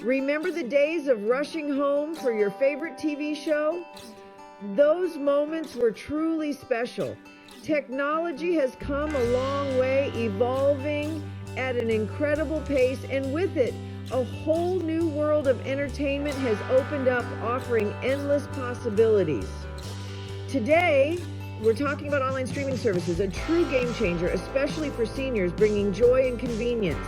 Remember the days of rushing home for your favorite TV show? Those moments were truly special. Technology has come a long way, evolving at an incredible pace, and with it, a whole new world of entertainment has opened up, offering endless possibilities. Today, we're talking about online streaming services, a true game changer, especially for seniors, bringing joy and convenience.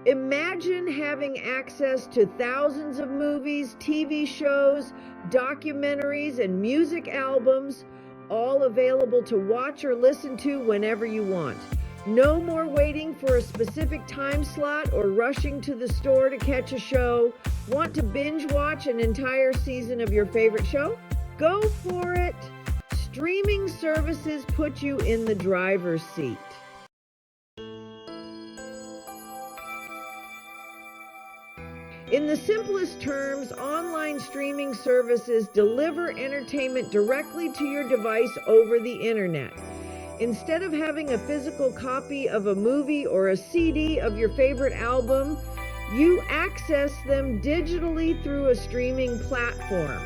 Imagine having access to thousands of movies, TV shows, documentaries, and music albums, all available to watch or listen to whenever you want. No more waiting for a specific time slot or rushing to the store to catch a show. Want to binge watch an entire season of your favorite show? Go for it! Streaming services put you in the driver's seat. In the simplest terms, online streaming services deliver entertainment directly to your device over the internet. Instead of having a physical copy of a movie or a CD of your favorite album, you access them digitally through a streaming platform.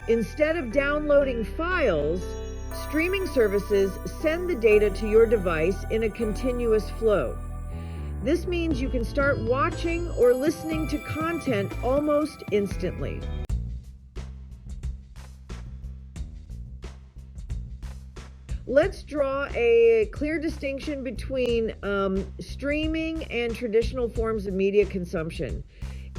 Instead of downloading files, streaming services send the data to your device in a continuous flow. This means you can start watching or listening to content almost instantly. Let's draw a clear distinction between streaming and traditional forms of media consumption.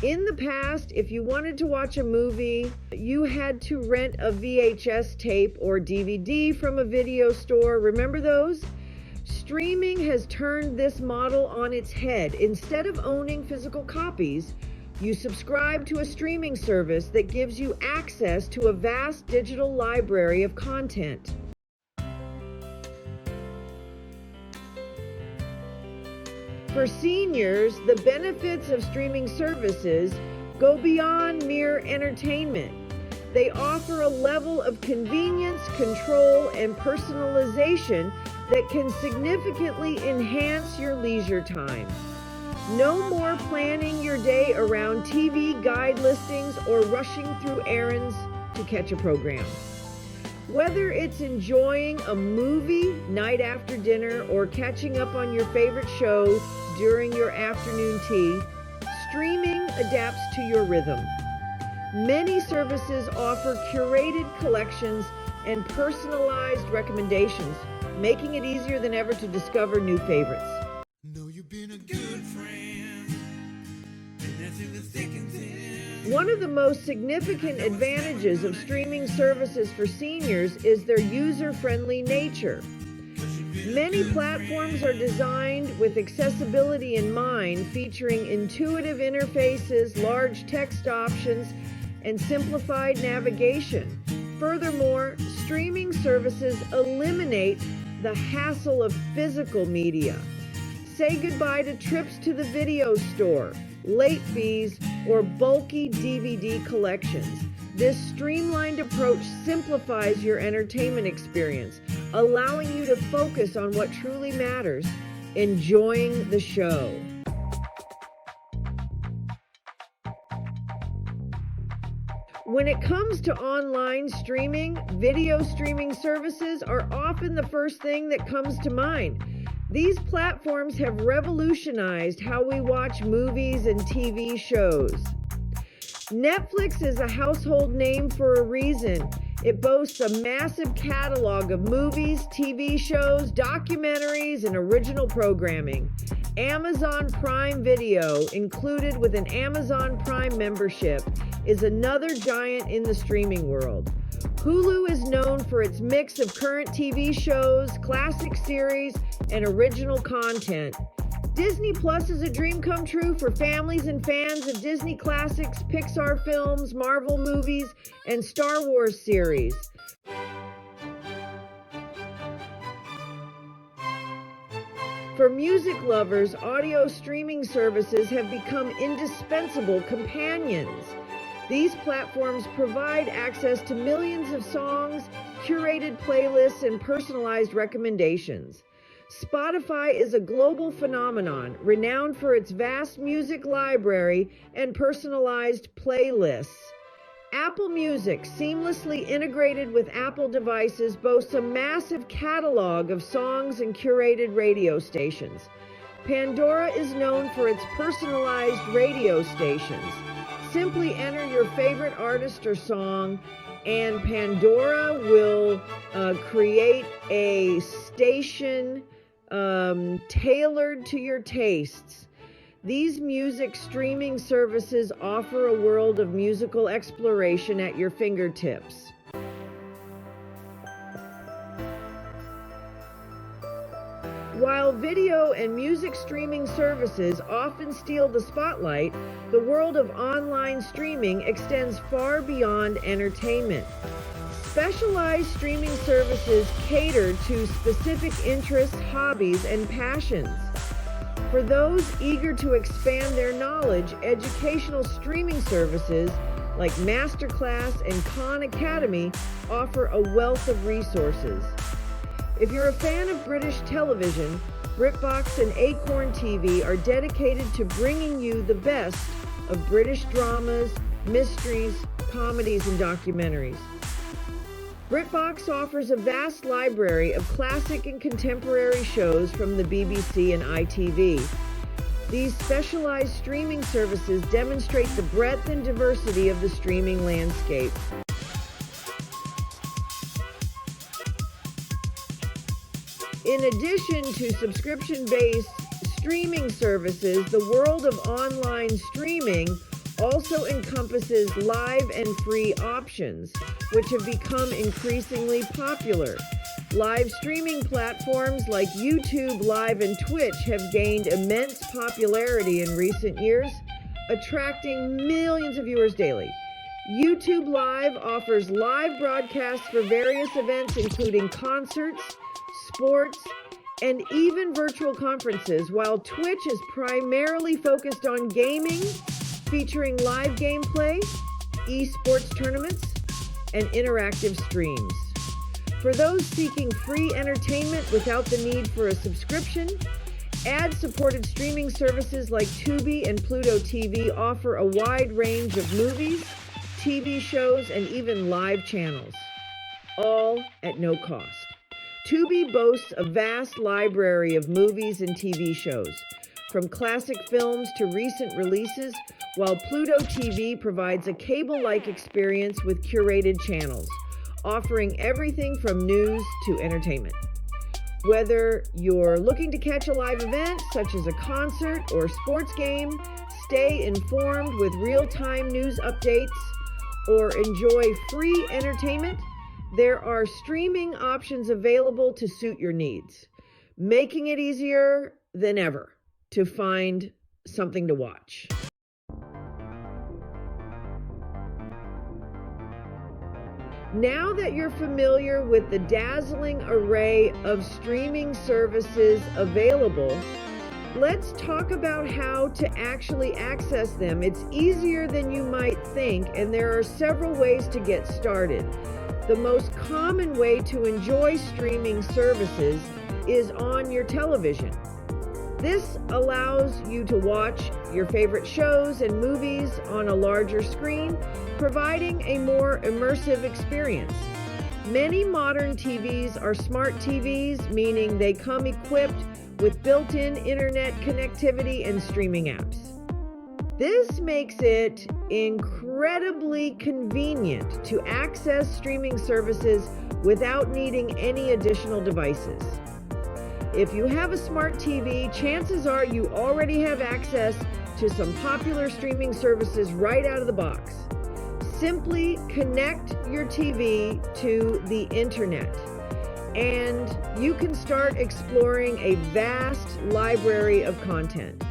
In the past, if you wanted to watch a movie, you had to rent a VHS tape or DVD from a video store. Remember those? Streaming has turned this model on its head. Instead of owning physical copies, you subscribe to a streaming service that gives you access to a vast digital library of content. For seniors, the benefits of streaming services go beyond mere entertainment. They offer a level of convenience, control, and personalization that can significantly enhance your leisure time. No more planning your day around TV guide listings or rushing through errands to catch a program. Whether it's enjoying a movie night after dinner or catching up on your favorite show during your afternoon tea, streaming adapts to your rhythm. Many services offer curated collections and personalized recommendations, making it easier than ever to discover new favorites. Know you've been a good friend, and that's in the thick and thin. One of the most significant advantages of streaming services for seniors is their user-friendly nature. Many platforms are designed with accessibility in mind, featuring intuitive interfaces, large text options, and simplified navigation. Furthermore, streaming services eliminate the hassle of physical media. Say goodbye to trips to the video store, late fees, or bulky DVD collections. This streamlined approach simplifies your entertainment experience, allowing you to focus on what truly matters, enjoying the show. When it comes to online streaming, video streaming services are often the first thing that comes to mind. These platforms have revolutionized how we watch movies and TV shows. Netflix is a household name for a reason. It boasts a massive catalog of movies, TV shows, documentaries, and original programming. Amazon Prime Video, included with an Amazon Prime membership, is another giant in the streaming world. Hulu is known for its mix of current TV shows, classic series, and original content. Disney Plus is a dream come true for families and fans of Disney classics, Pixar films, Marvel movies, and Star Wars series. For music lovers, audio streaming services have become indispensable companions. These platforms provide access to millions of songs, curated playlists, and personalized recommendations. Spotify is a global phenomenon, renowned for its vast music library and personalized playlists. Apple Music, seamlessly integrated with Apple devices, boasts a massive catalog of songs and curated radio stations. Pandora is known for its personalized radio stations. Simply enter your favorite artist or song, and Pandora will create a station tailored to your tastes. These music streaming services offer a world of musical exploration at your fingertips. While video and music streaming services often steal the spotlight, the world of online streaming extends far beyond entertainment. Specialized streaming services cater to specific interests, hobbies, and passions. For those eager to expand their knowledge, educational streaming services like Masterclass and Khan Academy offer a wealth of resources. If you're a fan of British television, BritBox and Acorn TV are dedicated to bringing you the best of British dramas, mysteries, comedies, and documentaries. BritBox offers a vast library of classic and contemporary shows from the BBC and ITV. These specialized streaming services demonstrate the breadth and diversity of the streaming landscape. In addition to subscription-based streaming services, the world of online streaming also encompasses live and free options, which have become increasingly popular. Live streaming platforms like YouTube Live and Twitch have gained immense popularity in recent years, attracting millions of viewers daily. YouTube Live offers live broadcasts for various events, including concerts, sports, and even virtual conferences, while Twitch is primarily focused on gaming, featuring live gameplay, esports tournaments, and interactive streams. For those seeking free entertainment without the need for a subscription, ad-supported streaming services like Tubi and Pluto TV offer a wide range of movies, TV shows, and even live channels, all at no cost. Tubi boasts a vast library of movies and TV shows, from classic films to recent releases, while Pluto TV provides a cable-like experience with curated channels, offering everything from news to entertainment. Whether you're looking to catch a live event, such as a concert or sports game, stay informed with real-time news updates, or enjoy free entertainment, there are streaming options available to suit your needs, making it easier than ever to find something to watch. Now that you're familiar with the dazzling array of streaming services available, let's talk about how to actually access them. It's easier than you might think, and there are several ways to get started. The most common way to enjoy streaming services is on your television. This allows you to watch your favorite shows and movies on a larger screen, providing a more immersive experience. Many modern TVs are smart TVs, meaning they come equipped with built-in internet connectivity and streaming apps. This makes it incredibly convenient to access streaming services without needing any additional devices. If you have a smart TV, chances are you already have access to some popular streaming services right out of the box. Simply connect your TV to the internet, and you can start exploring a vast library of content.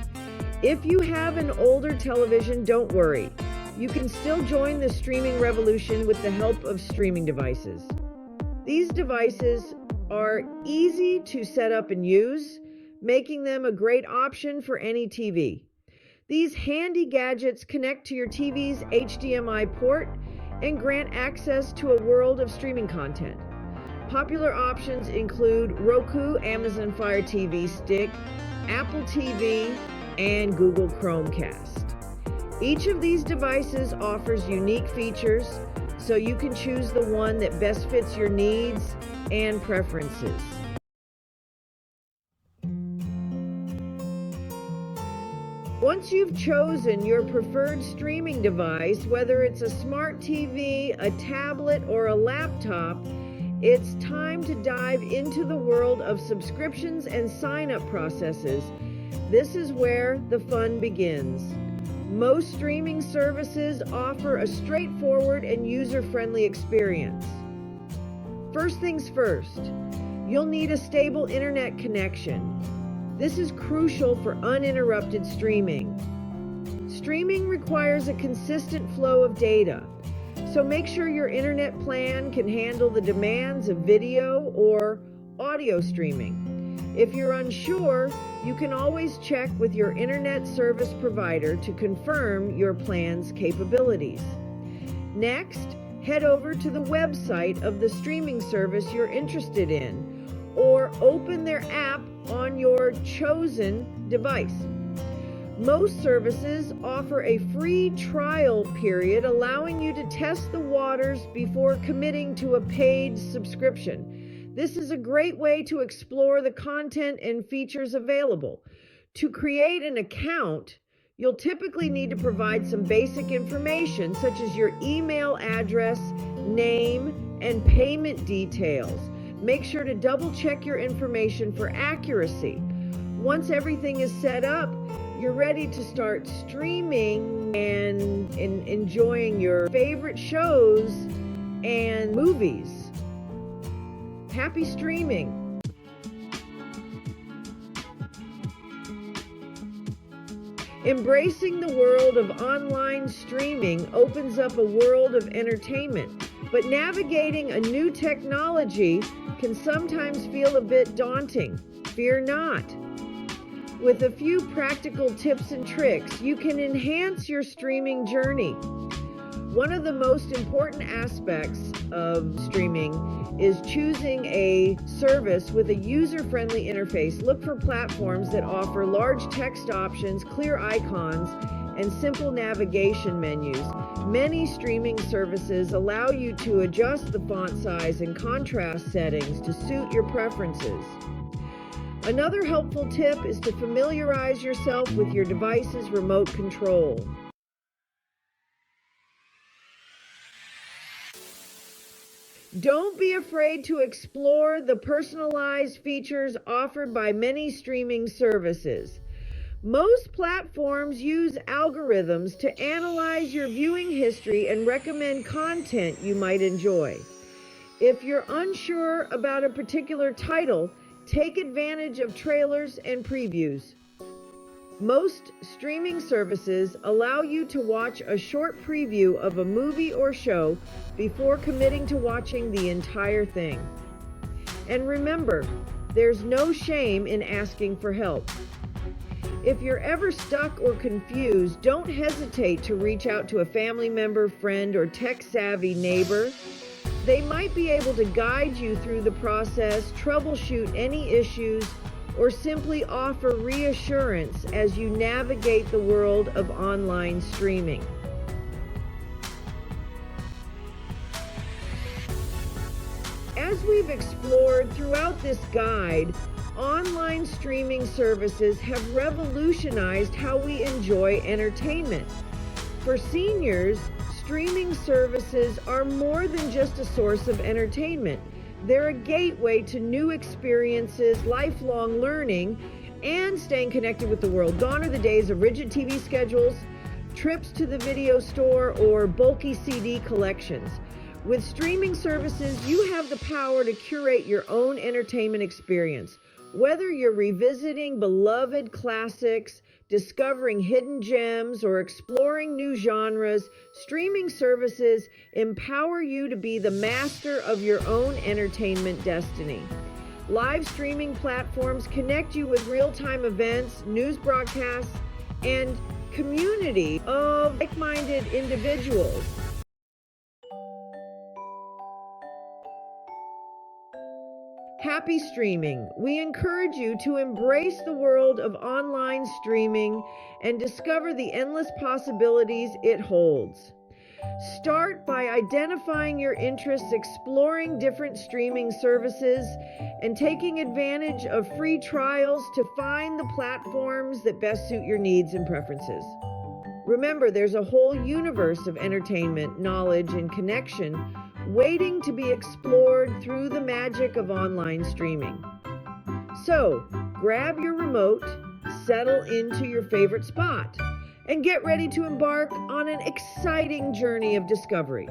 If you have an older television, don't worry. You can still join the streaming revolution with the help of streaming devices. These devices are easy to set up and use, making them a great option for any TV. These handy gadgets connect to your TV's HDMI port and grant access to a world of streaming content. Popular options include Roku, Amazon Fire TV Stick, Apple TV, and Google Chromecast. Each of these devices offers unique features, so you can choose the one that best fits your needs and preferences. Once you've chosen your preferred streaming device, whether it's a smart TV, a tablet, or a laptop, it's time to dive into the world of subscriptions and sign-up processes. This is where the fun begins. Most streaming services offer a straightforward and user-friendly experience. First things first, you'll need a stable internet connection. This is crucial for uninterrupted streaming. Streaming requires a consistent flow of data, so make sure your internet plan can handle the demands of video or audio streaming. If you're unsure, you can always check with your internet service provider to confirm your plan's capabilities. Next, head over to the website of the streaming service you're interested in, or open their app on your chosen device. Most services offer a free trial period, allowing you to test the waters before committing to a paid subscription. This is a great way to explore the content and features available. To create an account, you'll typically need to provide some basic information such as your email address, name, and payment details. Make sure to double check your information for accuracy. Once everything is set up, you're ready to start streaming and enjoying your favorite shows and movies. Happy streaming! Embracing the world of online streaming opens up a world of entertainment, but navigating a new technology can sometimes feel a bit daunting. Fear not. With a few practical tips and tricks, you can enhance your streaming journey. One of the most important aspects of streaming is choosing a service with a user-friendly interface. Look for platforms that offer large text options, clear icons, and simple navigation menus. Many streaming services allow you to adjust the font size and contrast settings to suit your preferences. Another helpful tip is to familiarize yourself with your device's remote control. Don't be afraid to explore the personalized features offered by many streaming services. Most platforms use algorithms to analyze your viewing history and recommend content you might enjoy. If you're unsure about a particular title, take advantage of trailers and previews. Most streaming services allow you to watch a short preview of a movie or show before committing to watching the entire thing. And remember, there's no shame in asking for help. If you're ever stuck or confused, don't hesitate to reach out to a family member, friend, or tech-savvy neighbor. They might be able to guide you through the process, troubleshoot any issues, or simply offer reassurance as you navigate the world of online streaming. As we've explored throughout this guide, online streaming services have revolutionized how we enjoy entertainment. For seniors, streaming services are more than just a source of entertainment. They're a gateway to new experiences, lifelong learning, and staying connected with the world. Gone are the days of rigid TV schedules, trips to the video store, or bulky CD collections. With streaming services, you have the power to curate your own entertainment experience. Whether you're revisiting beloved classics, discovering hidden gems, or exploring new genres, streaming services empower you to be the master of your own entertainment destiny. Live streaming platforms connect you with real-time events, news broadcasts, and community of like-minded individuals. Happy streaming! We encourage you to embrace the world of online streaming and discover the endless possibilities it holds. Start by identifying your interests, exploring different streaming services, and taking advantage of free trials to find the platforms that best suit your needs and preferences. Remember, there's a whole universe of entertainment, knowledge, and connection waiting to be explored through the magic of online streaming. So, grab your remote, settle into your favorite spot, and get ready to embark on an exciting journey of discovery.